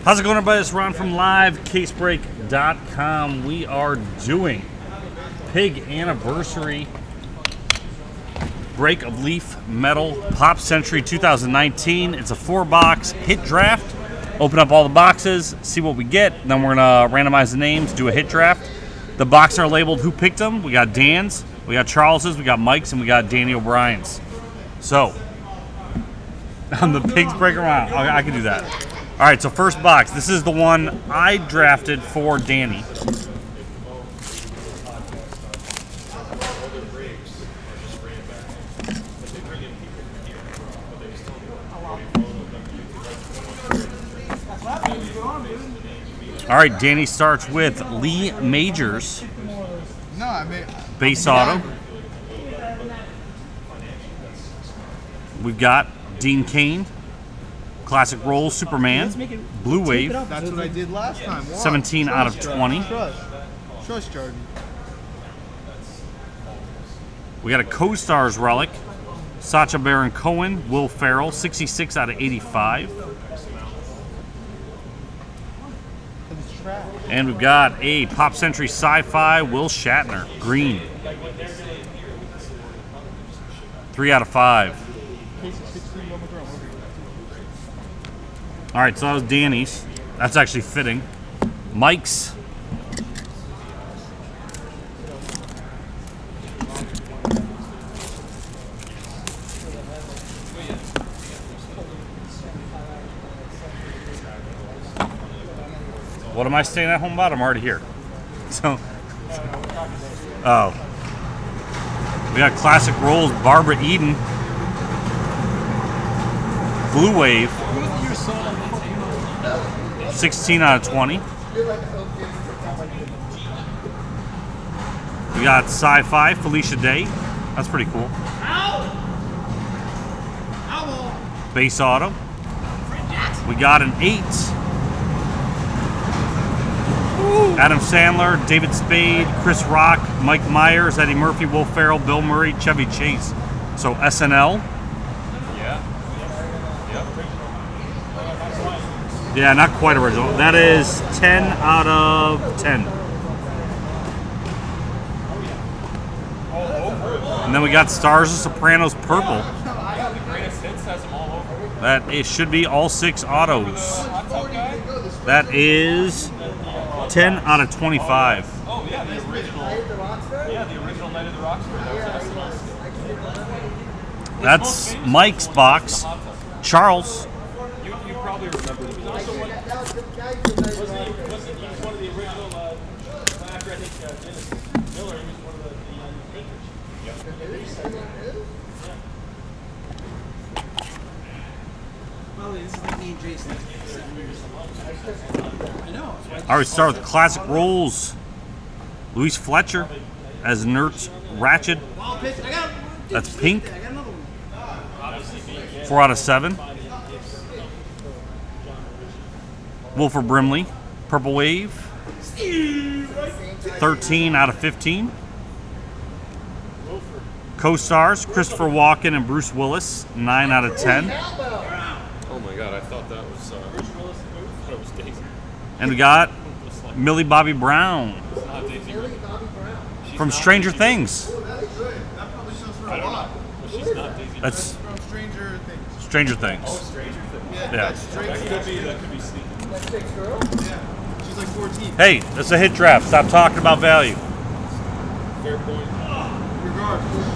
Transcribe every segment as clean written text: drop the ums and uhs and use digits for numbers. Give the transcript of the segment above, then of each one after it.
How's it going, everybody? It's Ron from livecasebreak.com. We are doing Pig Anniversary Break of Leaf Metal Pop Century 2019. It's a 4-box hit draft. Open up all the boxes, see what we get. Then we're going to randomize the names, do a hit draft. The boxes are labeled who picked them. We got Dan's, we got Charles's, we got Mike's, and we got Danny O'Brien's. So, on the Pigs Breaker round, I can do that. All right, so first box. This is the one I drafted for Danny. All right, Danny starts with Lee Majors. Base auto. We've got Dean Cain. Classic Roll, Superman, Blue Wave. That's what I did last time. 17 out of 20. Trust Jordan. We got a Co-Stars relic. Sacha Baron Cohen, Will Ferrell, 66 out of 85. And we've got a Pop Century Sci-Fi, Will Shatner, green. 3 out of 5. All right, so that was Danny's. That's actually fitting. Mike's. What am I staying at home about? I'm already here. So, oh. We got Classic Rolls, Barbara Eden. Blue Wave. 16 out of 20. We got Sci-Fi, Felicia Day. That's pretty cool. Base auto. We got an 8. Adam Sandler, David Spade, Chris Rock, Mike Myers, Eddie Murphy, Will Ferrell, Bill Murray, Chevy Chase. So SNL. Yeah, not quite original. That is 10 out of 10. And then we got Stars of Sopranos Purple. That it should be all 6 autos. That is 10 out of 25. Oh yeah, the original. Yeah, the original Night of the Rockstar. That's Mike's box. Charles. You probably remember. Was he one of the original? After I think Dennis Miller, he was one of the painters. Well, this is like me and Jason. 7 years. I know. All right, start with Classic Rolls. Louise Fletcher as Nurse Ratchet. That's pink. 4 out of 7. Wilford Brimley, Purple Wave. 13 out of 15. Co-stars, Christopher Walken and Bruce Willis. 9 out of 10. Oh my God, I thought that was Daisy. And we got Millie Bobby Brown from Stranger Things. I don't know. But she's not Daisy. That's From Stranger Things. Stranger Things. Oh, Stranger Things. Yeah. That could be sneaky. Yeah. She's like 14. Hey, that's a hit draft. Stop talking about value. Fair point. Regardless.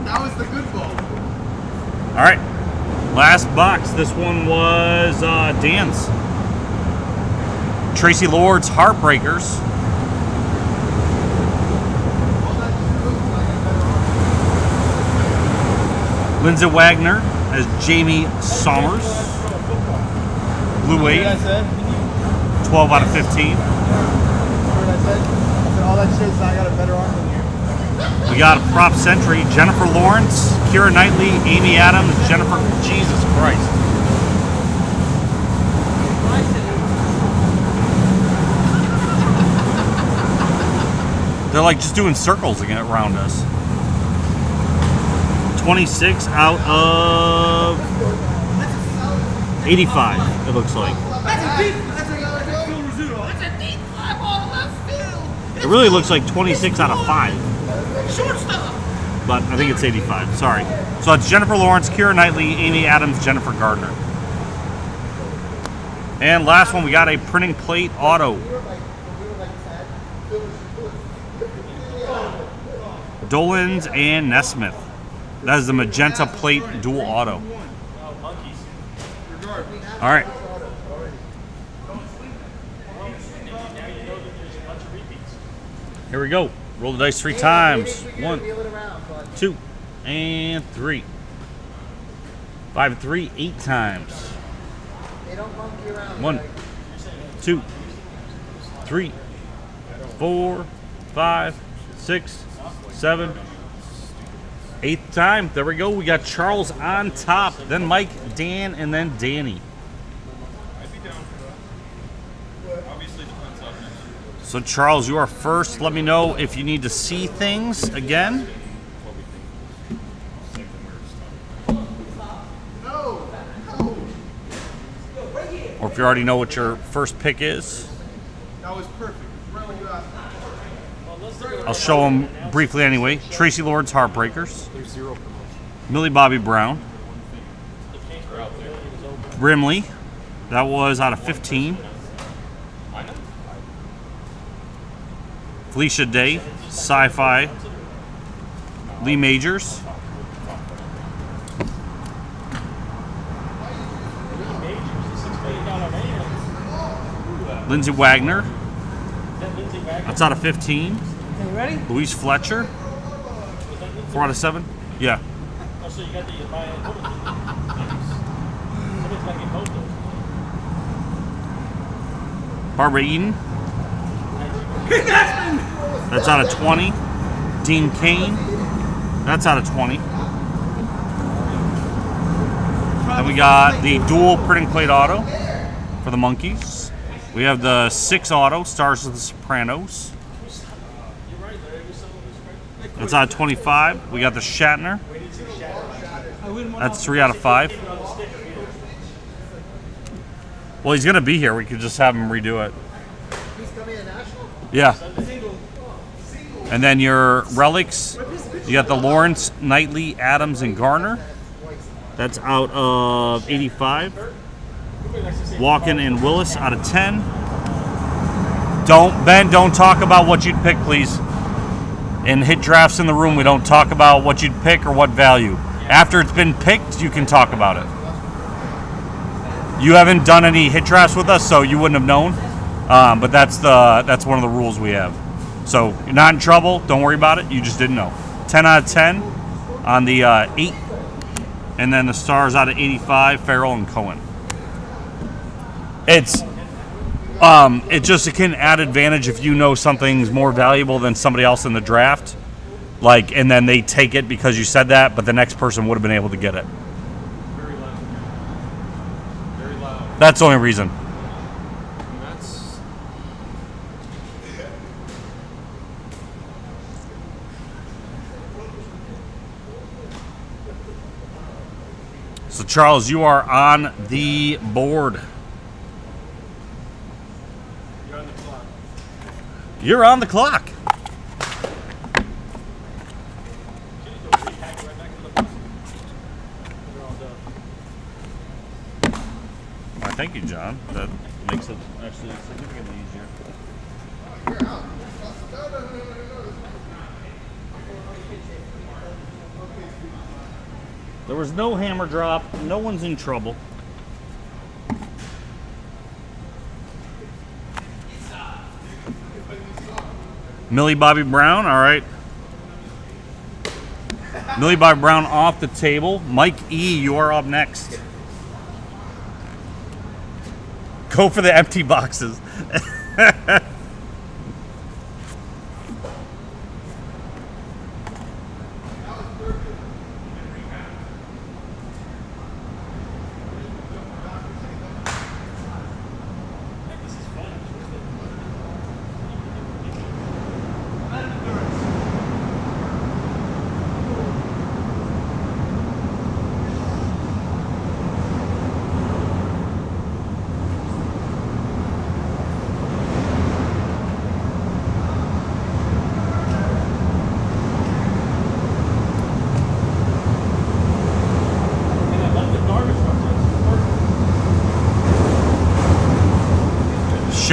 That was the good ball. All right, last box. This one was Dan's. Tracy Lord's Heartbreakers. Lindsay Wagner as Jamie Sommers. Blue Wave. 12 out of 15. All that shit is I got a better arm than you. We got a Prop Century. Jennifer Lawrence, Keira Knightley, Amy Adams, Jennifer. Jesus Christ. They're like just doing circles again around us. 26 out of 85, it looks like. That's a deep. That's a Phil Rizzuto. That's a deep fly ball left field. It really looks like 26 out of 5. Shortstop. But I think it's 85. Sorry. So it's Jennifer Lawrence, Keira Knightley, Amy Adams, Jennifer Gardner. And last one, we got a printing plate auto. Dolans and Nesmith. That is the magenta plate dual auto. Oh, monkeys. All right. Now you know that there's a bunch of repeats. Here we go. Roll the dice 3 times. 1, 2, and 3. 5 and 3, 8 times. 1, 2, 3, 4, 5, 6, 7. 8th time. There we go. We got Charles on top. Then Mike, Dan, and then Danny. So Charles, you are first. Let me know if you need to see things again. Or if you already know what your first pick is. That was perfect. Right when you asked. I'll show them briefly anyway. Tracy Lord's Heartbreakers. Millie Bobby Brown. Brimley. That was out of 15. Felicia Day. Sci-Fi. Lee Majors. Lindsay Wagner. That's out of 15. Okay, you ready? Louise Fletcher. 4 out of 7. Yeah. Oh, so you got the somebody's got to get both those. Barbara Eden. That's out of 20. Dean Kane. That's out of 20. Then we got the dual printing plate auto for the Monkeys. We have the 6 auto, Stars of the Sopranos. That's out of 25. We got the Shatner. That's 3 out of 5. Well, he's going to be here. We could just have him redo it. He's coming in national? Yeah. And then your relics, you got the Lawrence, Knightley, Adams, and Garner. That's out of 85. Walken and Willis out of 10. Don't talk about what you'd pick, please. In hit drafts in the room, we don't talk about what you'd pick or what value. After it's been picked, you can talk about it. You haven't done any hit drafts with us, so you wouldn't have known. But that's one of the rules we have. So you're not in trouble. Don't worry about it. You just didn't know. 10 out of 10 on the 8. And then the Stars out of 85, Farrell and Cohen. It can add advantage if you know something's more valuable than somebody else in the draft. And then they take it because you said that, but the next person would have been able to get it. Very loud. Very loud. That's the only reason. That's So, Charles, you are on the board. You're on the clock. You're on the clock. Repack it right back to the box. They're all done. Why, thank you, John. That makes it actually significantly easier. There was no hammer drop. No one's in trouble. Millie Bobby Brown, all right. Millie Bobby Brown off the table. Mike E., you are up next. Go for the empty boxes.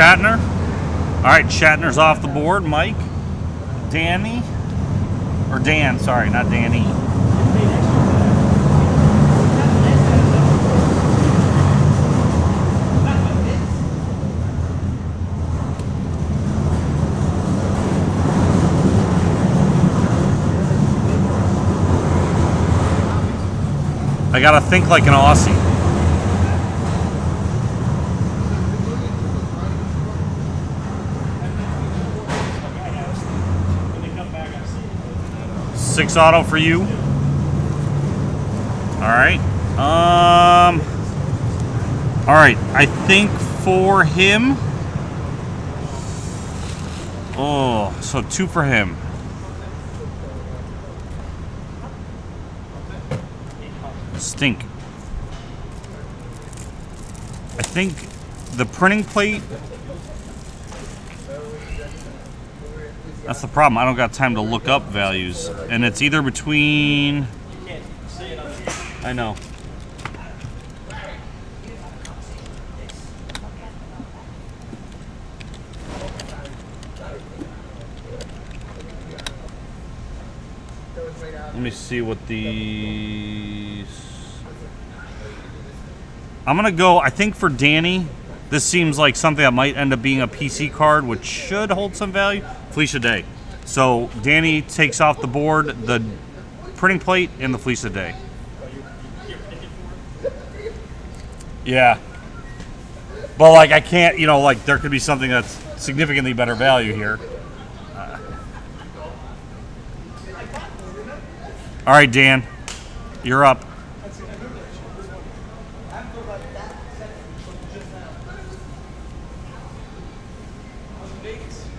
Shatner. All right, Shatner's off the board. Mike, Danny, or Dan? Sorry, not Danny. I gotta think like an Aussie. When they come back, I've seen it. 6 auto for you. All right. All right. I think for him. Oh, so 2 for him. Stink. I think the printing plate. That's the problem. I don't got time to look up values, and it's either between. You can't see it on the. I know. Let me see what these. I'm gonna go. I think for Danny, this seems like something that might end up being a PC card, which should hold some value. Fleece a Day. So Danny takes off the board the printing plate and the Fleece a Day. Yeah. But like I can't, like there could be something that's significantly better value here. All right, Dan, you're up.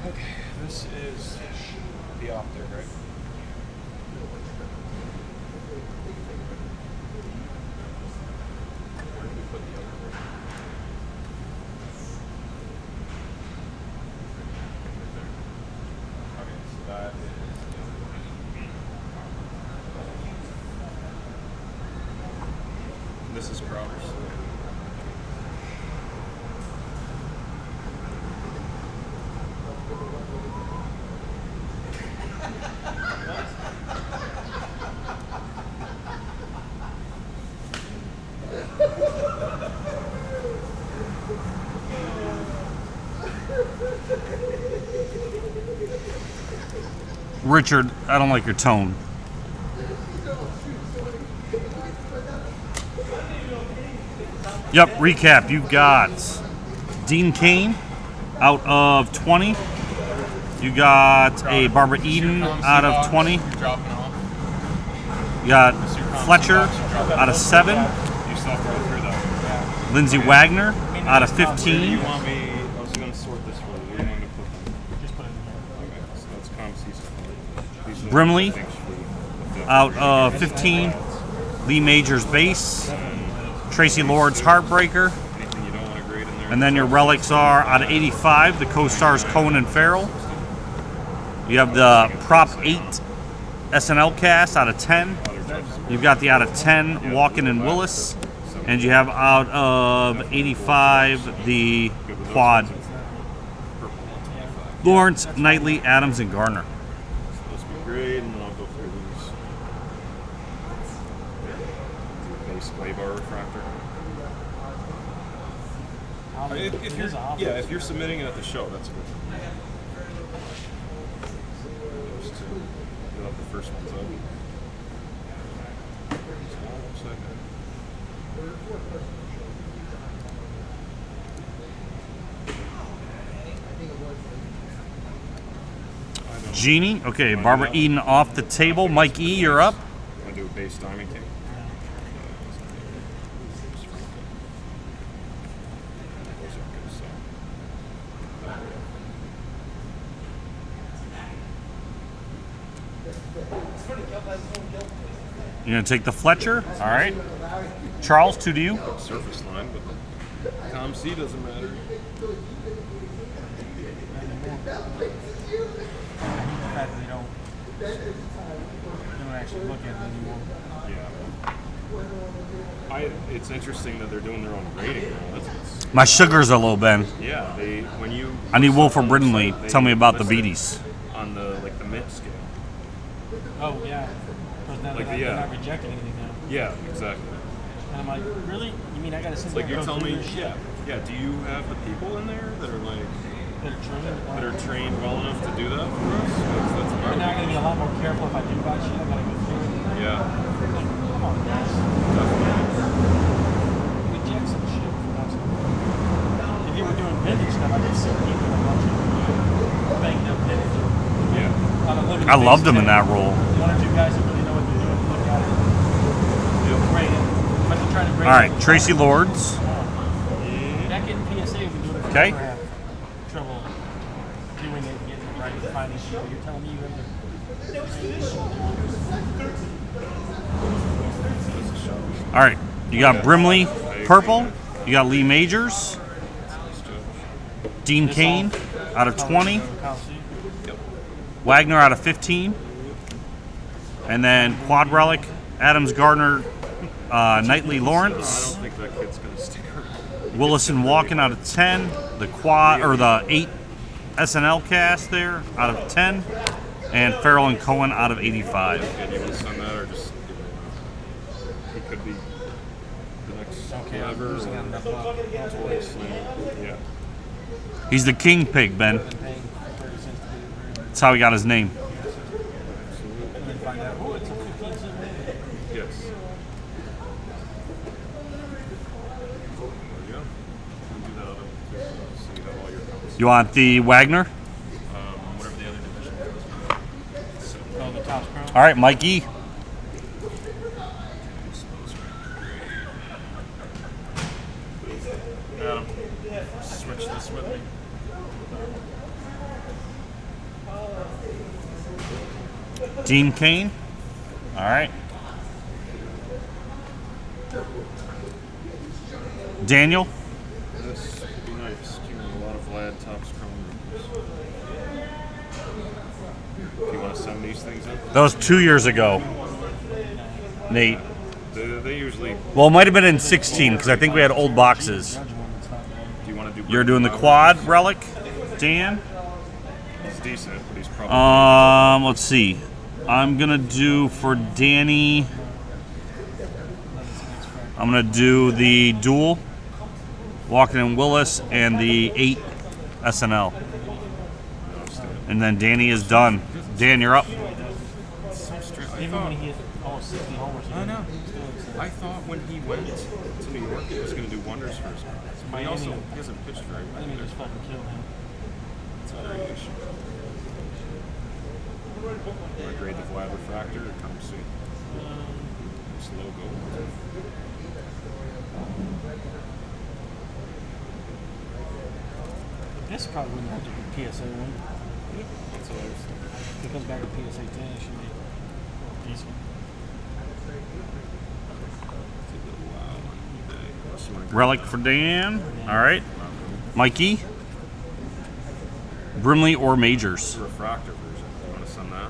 Okay, this is the optic, right? Where did we put the other one? Okay, so that is this is Crowder's. Richard, I don't like your tone. Yep, recap. You got Dean Cain out of 20. You got a Barbara Eden out of 20. You're dropping off. You got Fletcher out of 7. You still have to go through that. Yeah. Lindsey Wagner out of Where do 15. you want me? I was going to sort this for you. Where do you want me to put them? Just put it in here. Okay, so that's ComC stuff. These are the Brimley things for the- out of 15. Lee Majors base. Tracy Lord's Heartbreaker. Anything you don't want to grade in there? And then your relics are out of 85, the co-stars Cohen and Farrell. You have the Prop 8 SNL cast out of 10. You've got the out of 10 Walken and Willis. And you have out of 85 the quad Lawrence, Knightley, Adams, and Garner. So this will be great, and then I'll go through these. Base clay bar refractor. If you're, if you're submitting it at the show, that's good. Those two. You'll have the first ones up. Small second. Genie. Okay, Barbara Eden off the table. Mike E., you're up. I'm going to do a base timing tape. You're going to take the Fletcher. All right. Charles, 2 to you. Surface line, but the ComC doesn't matter. The fact that they don't actually look at it anymore. Yeah. It's interesting that they're doing their own grading now. That's My sugar's are low, Ben. Yeah, they when you. I need Wilford Brindley. They Tell me about the list it beaties. on the mint scale. Oh yeah. Because now Like, they're yeah. not rejecting anything now. Yeah, exactly. And I'm like, really? You mean I gotta sit It's there like and you're go telling through me, this shit? yeah. Do you have the people in there that are like That are trained? that are trained well enough to do that for us? That's And now I'm gonna be a lot more careful if I do buy shit. I gotta go through it. yeah, Like, come on, guys. definitely. Reject some shit for once. If you were doing vintage stuff, I could sit and keep it a bunch of banged up vintage. Yeah. On a limited I loved him in basis. that role. One or two guys that really know what they're doing, look at it. Grade it. But to try to grade All right, it, Tracy Lords. back in PSA, we've been doing it for Okay. never have trouble doing it, getting it right, finding people. You're telling me you have to. All right, you got Brimley purple. You got Lee Majors, Dean Kane out of 20, Wagner out of 15, and then Quad Relic, Adams Gardner, Knightley I Lawrence, don't think that kid's gonna stick around. Willison Walken out of 10, the quad or the 8 SNL cast there out of 10, and Farrell and Cohen out of 85. And you want to send that or just he could be the next whoever or towards yeah. He's the king pig, Ben. Paying 30 cents to get it. That's how he got his name. And then find out, oh, it's a 15-cent movie. Yes. There you go. Do that other so you have all your counts. You want the Wagner? Whatever the other division is. So, Oh, the Topps Pro. All right, Mikey. Adam, switch this with me. Dean Kane. All right. Daniel. This would be nice. Do you want a lot of Vlad Topps Chrome rookies? Do you want to send these things in? That was 2 years ago. Nate. They usually. Well, it might have been in 16 because I think we had old boxes. Judge one that's not bad. Do you want to do? You're doing the quad relic, Dan. He's decent, but he's probably. Let's see. I'm gonna do for Danny. I'm gonna do the dual, Walken and Willis, and the 8 SNL. And then Danny is done. Dan, you're up. Even when he hit almost 60 homers. I know. I thought when he went to New York, it was going to do wonders for his guys. But he also he hasn't pitched very well. I think he just fucking killed him. It's a variation. I grade the Vlad refractor or come see this logo. This probably wouldn't have to be PSA 1. That's what I was thinking. If it comes back to PSA 10, it should be decent. It's a little wild on eBay. Unless you want to Relic for Dan. All right. Mikey. Brimley or Majors. the refractor version. You want to send that?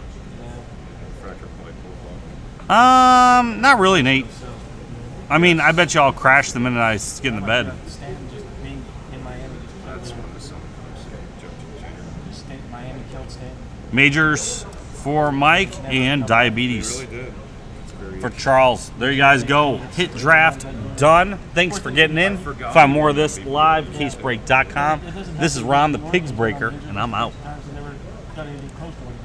Refractor probably cool. Not really, Nate. I mean, I bet you I'll crash the minute I get in the bed. Stanton just being in Miami. That's one to send. Just Miami killed Stanton. Majors for Mike and He diabetes really did. It's a variation. for Charles. There you guys go. Hit draft done. Thanks for getting in. Find more of this live, casebreak.com. This is Ron the Pigs Breaker, and I'm out. Times they never got anything close to what he did.